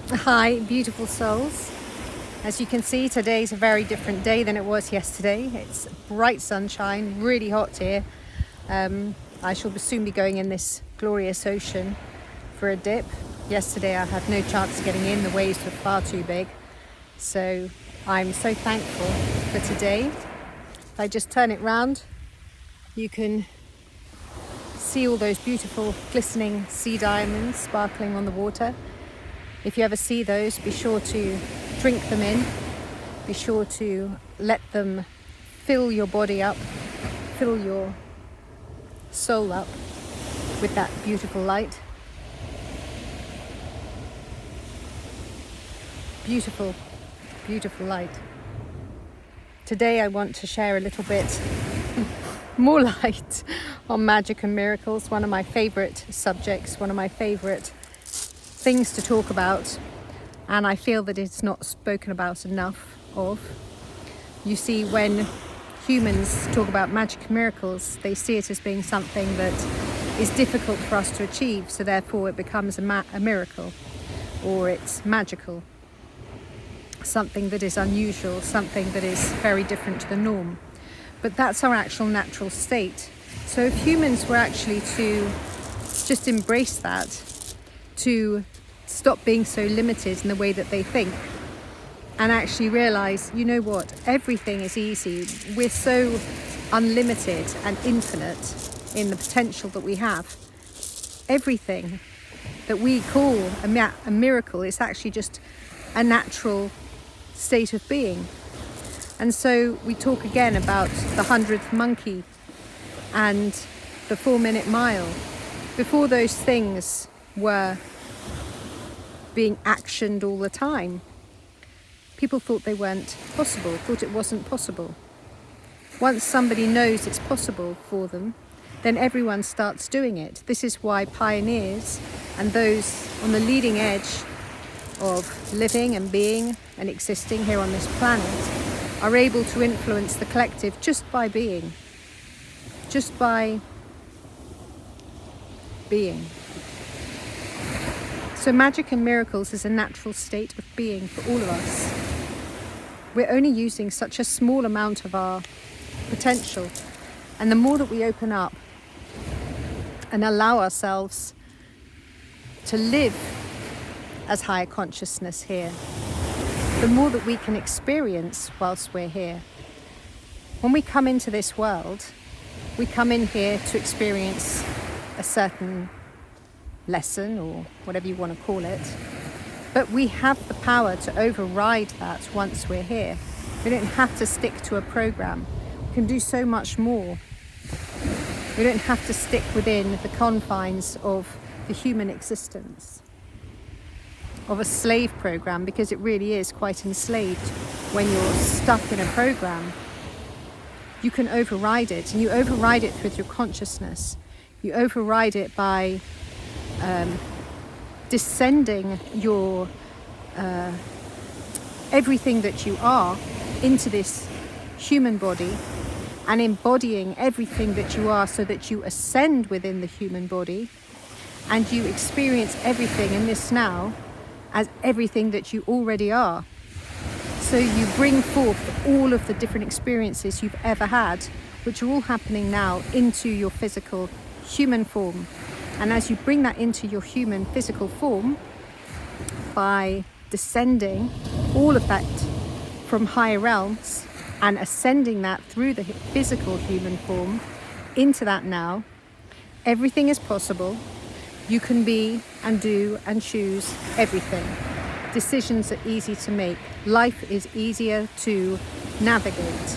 Hi, beautiful souls. As you can see, today is a very different day than it was yesterday. It's bright sunshine, really hot here. I shall soon be going in this glorious ocean for a dip. Yesterday I had no chance of getting in, the waves were far too big. So I'm so thankful for today. If I just turn it round, you can see all those beautiful glistening sea diamonds sparkling on the water. If you ever see those, be sure to drink them in. Be sure to let them fill your body up, fill your soul up with that beautiful light. Beautiful, beautiful light. Today I want to share a little bit more light on magic and miracles, one of my favorite subjects, one of my favorite things to talk about, and I feel that it's not spoken about enough of. You see, when humans talk about magic and miracles, they see it as being something that is difficult for us to achieve, so therefore it becomes a miracle, or it's magical, something that is unusual, something that is very different to the norm. But that's our actual natural state. So if humans were actually to just embrace that, to stop being so limited in the way that they think, and actually realize, you know what, everything is easy. We're so unlimited and infinite in the potential that we have. Everything that we call a miracle is actually just a natural state of being. And so we talk again about the 100th monkey and the 4-minute mile. Before those things were being actioned all the time, people thought they weren't possible, thought it wasn't possible. Once somebody knows it's possible for them, then everyone starts doing it. This is why pioneers and those on the leading edge of living and being and existing here on this planet are able to influence the collective just by being. Just by being. So magic and miracles is a natural state of being for all of us. We're only using such a small amount of our potential. And the more that we open up and allow ourselves to live as higher consciousness here, the more that we can experience whilst we're here. When we come into this world, we come in here to experience a certain lesson, or whatever you want to call it, but we have the power to override that once we're here. We don't have to stick to a program. We can do so much more. We don't have to stick within the confines of the human existence, of a slave program, because it really is quite enslaved when you're stuck in a program. You can override it, and you override it with your consciousness. You override it by descending your everything that you are into this human body and embodying everything that you are, so that you ascend within the human body and you experience everything in this now as everything that you already are. So you bring forth all of the different experiences you've ever had, which are all happening now, into your physical human form. And as you bring that into your human physical form, by descending all of that from higher realms and ascending that through the physical human form into that now, everything is possible. You can be and do and choose everything. Decisions are easy to make. Life is easier to navigate.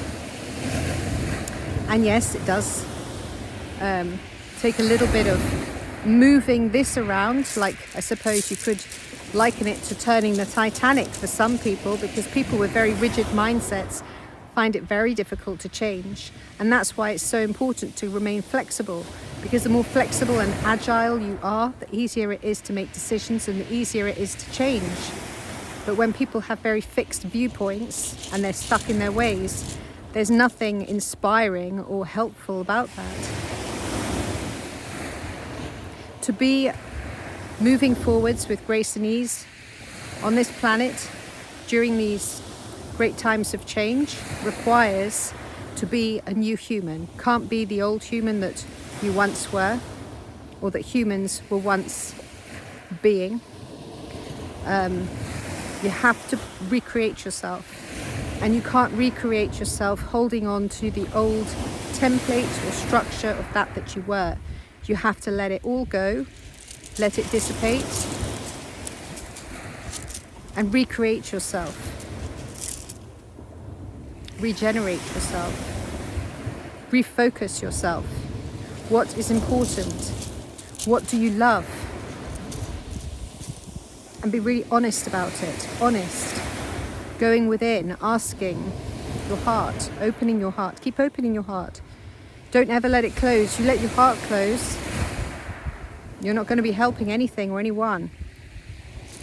And yes, it does take a little bit of moving this around, like I suppose you could liken it to turning the Titanic for some people, because people with very rigid mindsets find it very difficult to change. And that's why it's so important to remain flexible, because the more flexible and agile you are, the easier it is to make decisions and the easier it is to change. But when people have very fixed viewpoints and they're stuck in their ways, there's nothing inspiring or helpful about that. To be moving forwards with grace and ease on this planet during these great times of change requires to be a new human. Can't be the old human that you once were, or that humans were once being. You have to recreate yourself, and you can't recreate yourself holding on to the old template or structure of that you were. You have to let it all go, let it dissipate, and recreate yourself. Regenerate yourself. Refocus yourself. What is important? What do you love? And be really honest about it. Honest. Going within, asking your heart, opening your heart. Keep opening your heart. Don't ever let it close. You let your heart close, you're not going to be helping anything or anyone.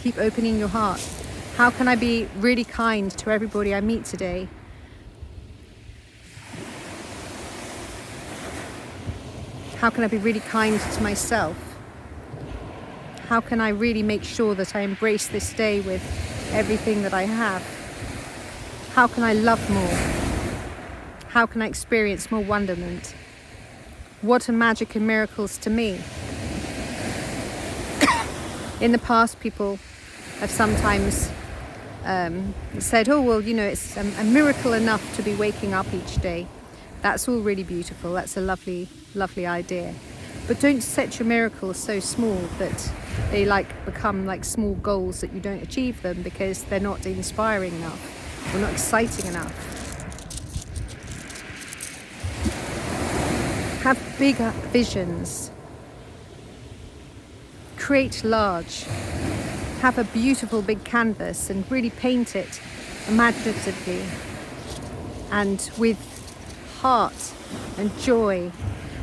Keep opening your heart. How can I be really kind to everybody I meet today? How can I be really kind to myself? How can I really make sure that I embrace this day with everything that I have? How can I love more? How can I experience more wonderment? What are magic and miracles to me? In the past, people have sometimes said, oh, well, it's a miracle enough to be waking up each day. That's all really beautiful. That's a lovely, lovely idea. But don't set your miracles so small that they become like small goals that you don't achieve them because they're not inspiring enough or not exciting enough. Have bigger visions. Create large. Have a beautiful big canvas and really paint it imaginatively and with heart and joy,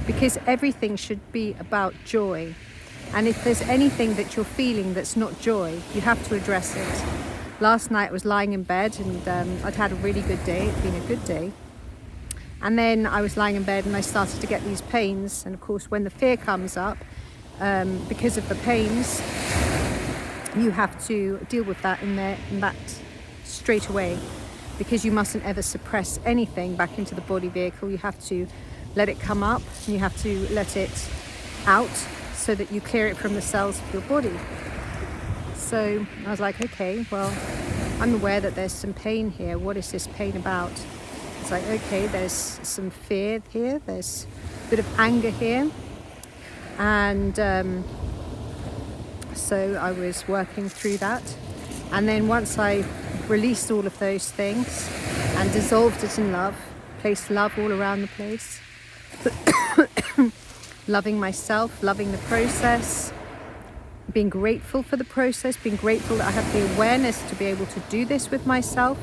because everything should be about joy. And if there's anything that you're feeling that's not joy, you have to address it. Last night I was lying in bed and I'd had a really good day. It'd been a good day. And then I was lying in bed and I started to get these pains. And of course, when the fear comes up, because of the pains, you have to deal with that in that straight away, because you mustn't ever suppress anything back into the body vehicle. You have to let it come up and you have to let it out so that you clear it from the cells of your body. So I was like, okay, well, I'm aware that there's some pain here. What is this pain about? It's like, okay, there's some fear here. There's a bit of anger here. And so I was working through that. And then once I released all of those things and dissolved it in love, placed love all around the place, loving myself, loving the process, being grateful for the process, being grateful that I have the awareness to be able to do this with myself.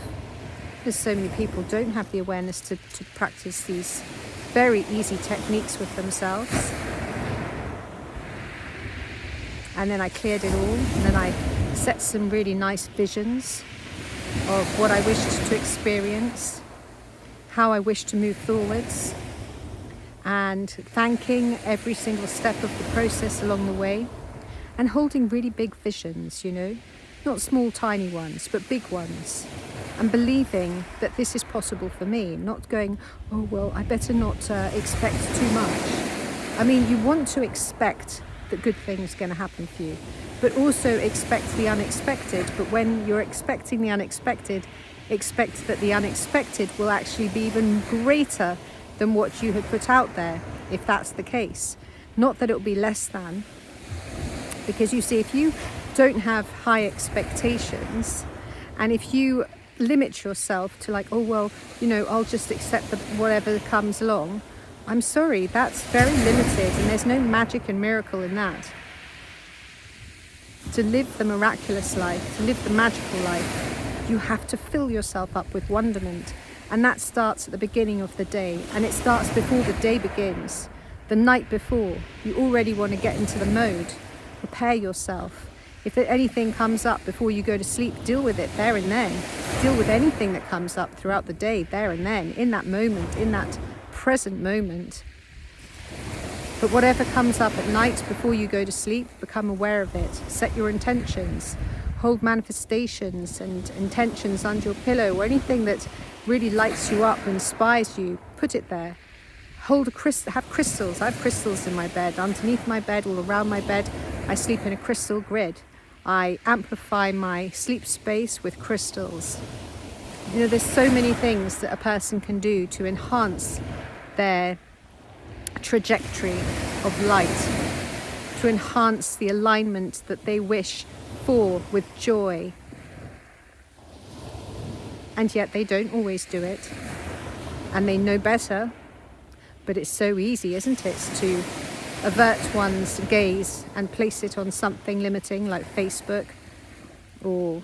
Because so many people don't have the awareness to practice these very easy techniques with themselves. And then I cleared it all, and then I set some really nice visions of what I wished to experience, how I wished to move forwards, and thanking every single step of the process along the way, and holding really big visions, not small tiny ones, but big ones, and believing that this is possible for me, not going, oh well, I better not expect too much. I mean, you want to expect that good things are going to happen for you, but also expect the unexpected. But when you're expecting the unexpected, expect that the unexpected will actually be even greater than what you had put out there, if that's the case. Not that it'll be less than, because you see, if you don't have high expectations, and if you limit yourself to like, oh well, I'll just accept whatever comes along, I'm sorry, that's very limited, and there's no magic and miracle in that. To live the miraculous life, to live the magical life, you have to fill yourself up with wonderment. And that starts at the beginning of the day, and it starts before the day begins. The night before, you already want to get into the mode. Prepare yourself. If anything comes up before you go to sleep, deal with it there and then. Deal with anything that comes up throughout the day, there and then, in that moment, in that present moment. But whatever comes up at night before you go to sleep, become aware of it. Set your intentions. Hold manifestations and intentions under your pillow, or anything that really lights you up, inspires you. Put it there. Hold a crystal. Have crystals. I have crystals in my bed. Underneath my bed, all around my bed, I sleep in a crystal grid. I amplify my sleep space with crystals. You know, there's so many things that a person can do to enhance their trajectory of light, to enhance the alignment that they wish for with joy. And yet they don't always do it, and they know better, but it's so easy, isn't it, to avert one's gaze and place it on something limiting like Facebook, or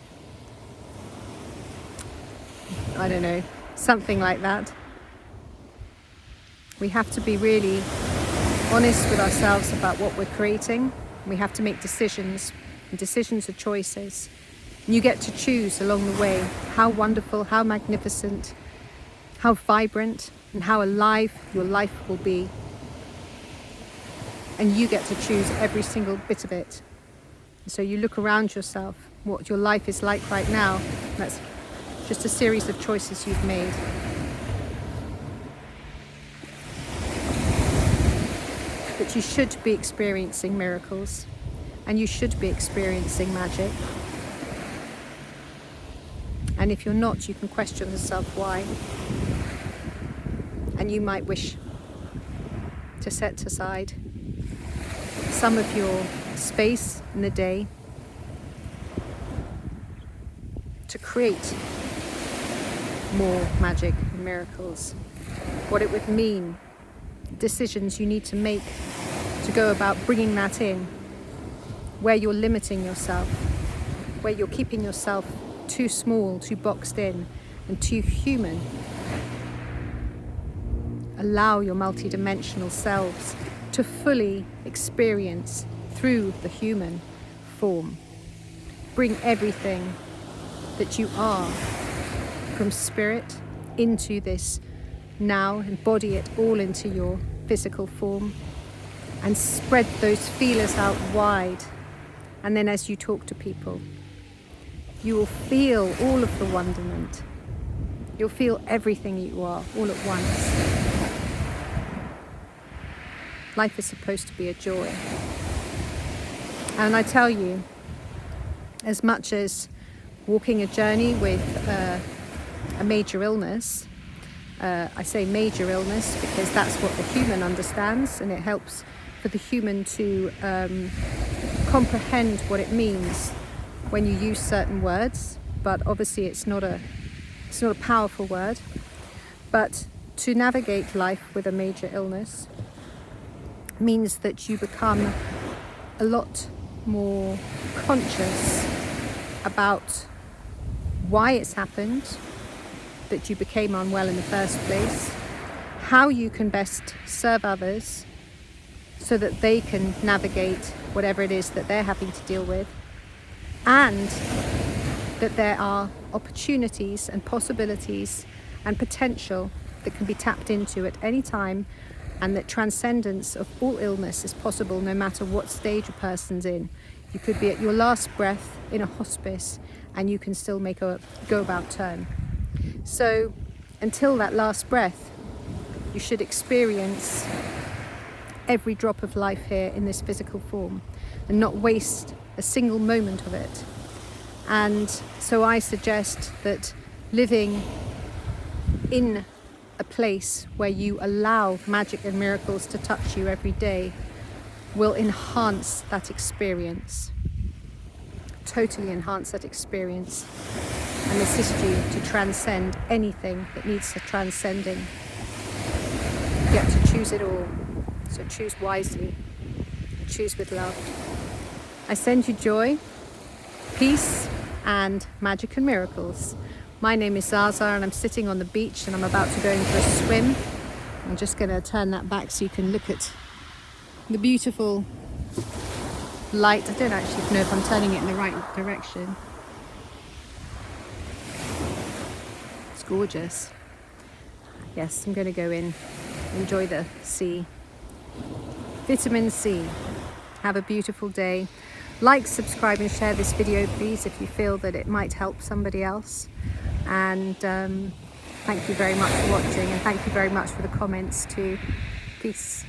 I don't know, something like that. We have to be really honest with ourselves about what we're creating. We have to make decisions, and decisions are choices. And you get to choose along the way how wonderful, how magnificent, how vibrant, and how alive your life will be. And you get to choose every single bit of it. So you look around yourself, what your life is like right now. That's just a series of choices you've made. But you should be experiencing miracles, and you should be experiencing magic. And if you're not, you can question yourself why. And you might wish to set aside some of your space in the day to create more magic and miracles. What it would mean, decisions you need to make to go about bringing that in, where you're limiting yourself, where you're keeping yourself too small, too boxed in, and too human. Allow your multidimensional selves to fully experience through the human form. Bring everything that you are from spirit into this now, embody it all into your physical form, and spread those feelers out wide. And then as you talk to people, you will feel all of the wonderment. You'll feel everything you are all at once. Life is supposed to be a joy. And I tell you, as much as walking a journey with a major illness, I say major illness because that's what the human understands, and it helps for the human to comprehend what it means when you use certain words. But obviously it's not a powerful word. But to navigate life with a major illness means that you become a lot more conscious about why it's happened, that you became unwell in the first place, how you can best serve others so that they can navigate whatever it is that they're having to deal with, and that there are opportunities and possibilities and potential that can be tapped into at any time, and that transcendence of all illness is possible no matter what stage a person's in. You could be at your last breath in a hospice and you can still make a go-about turn. So until that last breath, you should experience every drop of life here in this physical form and not waste a single moment of it. And so I suggest that living in a place where you allow magic and miracles to touch you every day will enhance that experience, totally enhance that experience, and assist you to transcend anything that needs a transcending. You get to choose it all, so choose wisely, choose with love. I send you joy, peace, and magic and miracles. My name is Zaza, and I'm sitting on the beach and I'm about to go in for a swim. I'm just going to turn that back so you can look at the beautiful light. I don't actually know if I'm turning it in the right direction. It's gorgeous. Yes, I'm going to go in, enjoy the sea. Vitamin C. Have a beautiful day. Like, subscribe and share this video, please, if you feel that it might help somebody else. And thank you very much for watching, and thank you very much for the comments too. Peace.